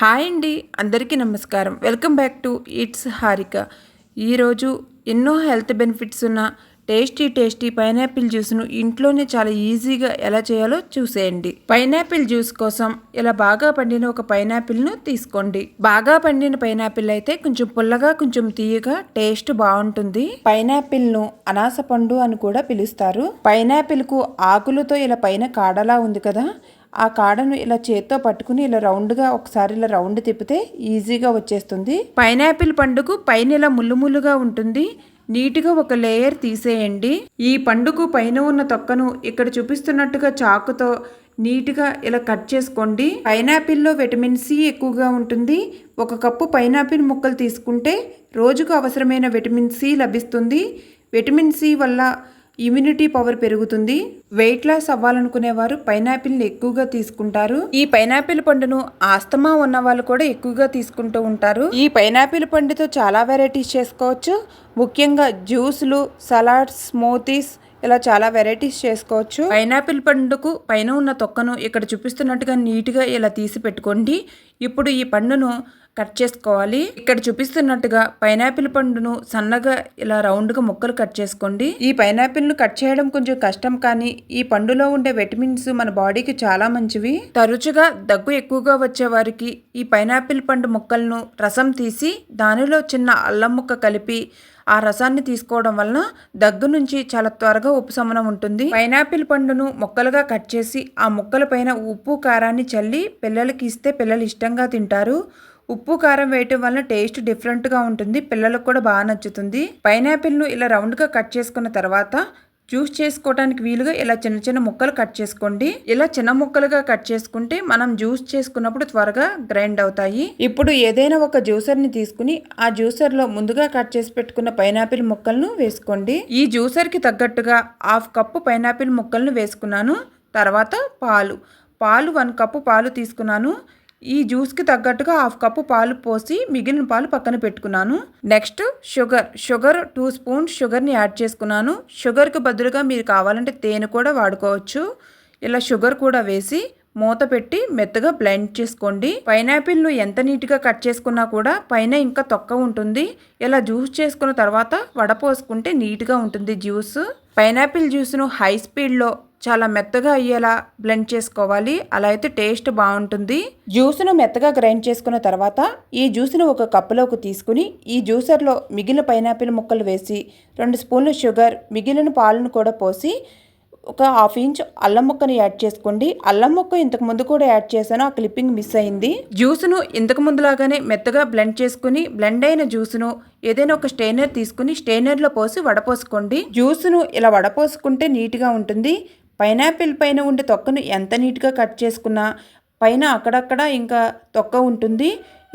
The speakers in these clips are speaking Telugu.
హాయ్ అండి, అందరికీ నమస్కారం. Welcome back to it's Harika. ఈరోజు ఎన్నో హెల్త్ బెనిఫిట్స్ ఉన్న టేస్టీ పైనాపిల్ జ్యూస్ను ఇంట్లోనే చాలా ఈజీగా ఎలా చేయాలో చూసేయండి. పైనాపిల్ జ్యూస్ కోసం ఇలా బాగా పండిన ఒక పైనాపిల్ను తీసుకోండి. బాగా పండిన పైనాపిల్ అయితే కొంచెం పుల్లగా కొంచెం తీయగా టేస్ట్ బాగుంటుంది. పైనాపిల్ను అనాస పండు అని కూడా పిలుస్తారు. పైనాపిల్కు ఆకులతో ఇలా పైన కాడలా ఉంది కదా, ఆ కాడను ఇలా చేత్తో పట్టుకుని ఇలా రౌండ్గా ఒకసారి ఇలా రౌండ్ తిప్పితే ఈజీగా వచ్చేస్తుంది. పైనాపిల్ పండుకు పైన ఇలా ముల్లుగా ఉంటుంది. నీట్గా ఒక లేయర్ తీసేయండి. ఈ పండుకు పైన ఉన్న తొక్కను ఇక్కడ చూపిస్తున్నట్టుగా చాకుతో నీట్గా ఇలా కట్ చేసుకోండి. పైనాపిల్లో విటమిన్ సి ఎక్కువగా ఉంటుంది. 1 కప్పు పైనాపిల్ ముక్కలు తీసుకుంటే రోజుకు అవసరమైన విటమిన్ సి లభిస్తుంది. విటమిన్ సి వల్ల ఇమ్యూనిటీ పవర్ పెరుగుతుంది. వెయిట్ లాస్ అవ్వాలనుకునేవారు పైనాపిల్ని ఎక్కువగా తీసుకుంటారు. ఈ పైనాపిల్ పండును ఆస్తమా ఉన్న వాళ్ళు కూడా ఎక్కువగా తీసుకుంటూ ఉంటారు. ఈ పైనాపిల్ పండుతో చాలా వెరైటీస్ చేసుకోవచ్చు. ముఖ్యంగా జ్యూస్లు, సలాడ్స్, స్మూతీస్ ఇలా చాలా వెరైటీస్ చేసుకోవచ్చు. పైనాపిల్ పండుకు పైన ఉన్న తొక్కను ఇక్కడ చూపిస్తున్నట్టుగా నీట్గా ఇలా తీసి పెట్టుకోండి. ఇప్పుడు ఈ పండును కట్ చేసుకోవాలి. ఇక్కడ చూపిస్తున్నట్టుగా పైనాపిల్ పండును సన్నగా ఇలా రౌండ్గా ముక్కలు కట్ చేసుకోండి. ఈ పైనాపిల్ను కట్ చేయడం కొంచెం కష్టం, కానీ ఈ పండులో ఉండే విటమిన్స్ మన బాడీకి చాలా మంచివి. తరచుగా దగ్గు ఎక్కువగా వచ్చే వారికి ఈ పైనాపిల్ పండు ముక్కలను రసం తీసి దానిలో చిన్న అల్లం ముక్క కలిపి ఆ రసాన్ని తీసుకోవడం వలన దగ్గు నుంచి చాలా త్వరగా ఉపశమనం ఉంటుంది. పైనాపిల్ పండును ముక్కలుగా కట్ చేసి ఆ ముక్కల పైన ఉప్పు కారాన్ని చల్లి పిల్లలకి ఇస్తే పిల్లలు ఇష్టంగా తింటారు. ఉప్పు కారం వేయటం వలన టేస్ట్ డిఫరెంట్గా ఉంటుంది. పిల్లలకు కూడా బాగా నచ్చుతుంది. పైనాపిల్ను ఇలా రౌండ్గా కట్ చేసుకున్న తర్వాత జ్యూస్ చేసుకోవడానికి వీలుగా ఇలా చిన్న ముక్కలు కట్ చేసుకోండి. ఇలా చిన్న ముక్కలుగా కట్ చేసుకుంటే మనం జ్యూస్ చేసుకున్నప్పుడు త్వరగా గ్రైండ్ అవుతాయి. ఇప్పుడు ఏదైనా ఒక జ్యూసర్ని తీసుకుని ఆ జ్యూసర్లో ముందుగా కట్ చేసి పెట్టుకున్న పైనాపిల్ ముక్కలను వేసుకోండి. ఈ జ్యూసర్కి తగ్గట్టుగా 1/2 కప్పు పైనాపిల్ ముక్కలను వేసుకున్నాను. తర్వాత పాలు 1 కప్పు పాలు తీసుకున్నాను. ఈ జ్యూస్కి తగ్గట్టుగా 1/2 కప్పు పాలు పోసి మిగిలిన పాలు పక్కన పెట్టుకున్నాను. నెక్స్ట్ షుగర్ 2 స్పూన్స్ షుగర్ని యాడ్ చేసుకున్నాను. షుగర్కి బదులుగా మీరు కావాలంటే తేనె కూడా వాడుకోవచ్చు. ఇలా షుగర్ కూడా వేసి మూత పెట్టి మెత్తగా బ్లెండ్ చేసుకోండి. పైనాపిల్ను ఎంత నీట్గా కట్ చేసుకున్నా కూడా పైన ఇంకా తొక్క ఉంటుంది. ఇలా జ్యూస్ చేసుకున్న తర్వాత వడపోసుకుంటే నీట్గా ఉంటుంది జ్యూస్. పైనాపిల్ జ్యూస్ను హై స్పీడ్లో చాలా మెత్తగా అయ్యేలా బ్లెండ్ చేసుకోవాలి. అలా అయితే టేస్ట్ బాగుంటుంది. జ్యూస్ను మెత్తగా గ్రైండ్ చేసుకున్న తర్వాత ఈ జ్యూస్ను ఒక కప్పులోకి తీసుకుని ఈ జ్యూసర్లో మిగిలిన పైనాపిల్ ముక్కలు వేసి 2 స్పూన్లు షుగర్, మిగిలిన పాలను కూడా పోసి ఒక 1/2 ఇంచ్ అల్లం ముక్కని యాడ్ చేసుకోండి. అల్లం ముక్క ఇంతకు ముందు కూడా యాడ్ చేశాను, ఆ క్లిప్పింగ్ మిస్ అయింది. జ్యూస్ను ఇంతకు ముందులాగానే మెత్తగా బ్లెండ్ చేసుకుని బ్లెండ్ అయిన జ్యూస్ను ఏదైనా ఒక స్టెయినర్ తీసుకుని స్టెయినర్లో పోసి వడపోసుకోండి. జ్యూస్ను ఇలా వడపోసుకుంటే నీట్గా ఉంటుంది. పైనాపిల్ పైన ఉండే తొక్కను ఎంత నీట్గా కట్ చేసుకున్నా పైన అక్కడక్కడ ఇంకా తొక్క ఉంటుంది.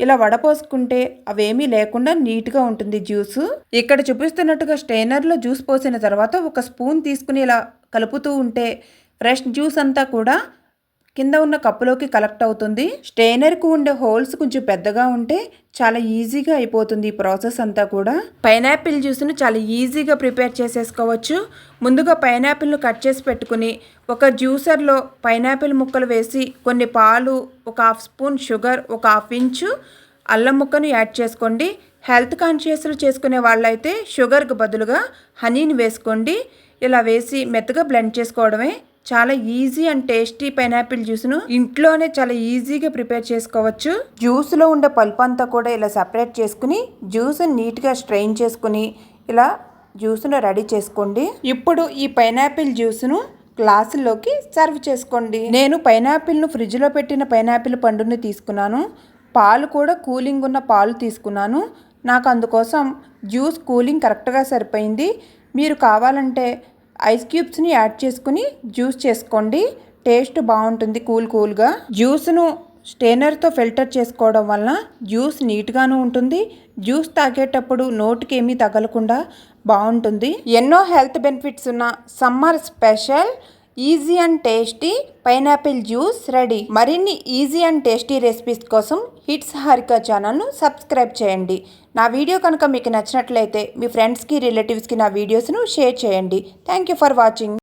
ఇలా వడపోసుకుంటే అవేమీ లేకుండా నీట్గా ఉంటుంది జ్యూస్. ఇక్కడ చూపిస్తున్నట్టుగా స్టెయినర్లో జ్యూస్ పోసిన తర్వాత 1 స్పూన్ తీసుకుని ఇలా కలుపుతూ ఉంటే ఫ్రెష్ జ్యూస్ అంతా కూడా కింద ఉన్న కప్పులోకి కలెక్ట్ అవుతుంది. స్టెయినర్కు ఉండే హోల్స్ కొంచెం పెద్దగా ఉంటే చాలా ఈజీగా అయిపోతుంది ఈ ప్రాసెస్ అంతా కూడా. పైనాపిల్ జ్యూస్ను చాలా ఈజీగా ప్రిపేర్ చేసేసుకోవచ్చు. ముందుగా పైనాపిల్ను కట్ చేసి పెట్టుకుని ఒక జ్యూసర్లో పైనాపిల్ ముక్కలు వేసి కొన్ని పాలు, ఒక 1/2 స్పూన్ షుగర్, ఒక 1/2 ఇంచు అల్లం ముక్కను యాడ్ చేసుకోండి. హెల్త్ కాన్షియస్లు చేసుకునే వాళ్ళైతే షుగర్కి బదులుగా హనీని వేసుకోండి. ఇలా వేసి మెత్తగా బ్లెండ్ చేసుకోవడమే. చాలా ఈజీ అండ్ టేస్టీ పైనాపిల్ జ్యూస్ను ఇంట్లోనే చాలా ఈజీగా ప్రిపేర్ చేసుకోవచ్చు. జ్యూస్లో ఉండే పల్ప్ అంతా కూడా ఇలా సపరేట్ చేసుకుని జ్యూస్ని నీట్గా స్ట్రెయిన్ చేసుకుని ఇలా జ్యూస్ను రెడీ చేసుకోండి. ఇప్పుడు ఈ పైనాపిల్ జ్యూస్ను గ్లాసుల్లోకి సర్వ్ చేసుకోండి. నేను పైనాపిల్ను ఫ్రిడ్జ్లో పెట్టిన పైనాపిల్ పండుని తీసుకున్నాను. పాలు కూడా కూలింగ్ ఉన్న పాలు తీసుకున్నాను. నాకు అందుకోసం జ్యూస్ కూలింగ్ కరెక్ట్గా సరిపోయింది. మీరు కావాలంటే ఐస్ క్యూబ్స్ని యాడ్ చేసుకుని జ్యూస్ చేసుకోండి. టేస్ట్ బాగుంటుంది కూల్గా. జ్యూస్ను స్టెయినర్తో ఫిల్టర్ చేసుకోవడం వలన జ్యూస్ నీట్గాను ఉంటుంది. జ్యూస్ తాగేటప్పుడు నోటికి ఏమీ తగలకుండా బాగుంటుంది. ఎన్నో హెల్త్ బెనిఫిట్స్ ఉన్న summer special easy and tasty pineapple juice ready. మరిన్ని ఈజీ అండ్ టేస్టీ రెసిపీస్ కోసం హిట్స్ హారిక ఛానల్ను సబ్స్క్రైబ్ చేయండి. నా వీడియో కనుక మీకు నచ్చినట్లయితే మీ ఫ్రెండ్స్కి, రిలేటివ్స్కి నా వీడియోస్ను షేర్ చేయండి. Thank you for watching.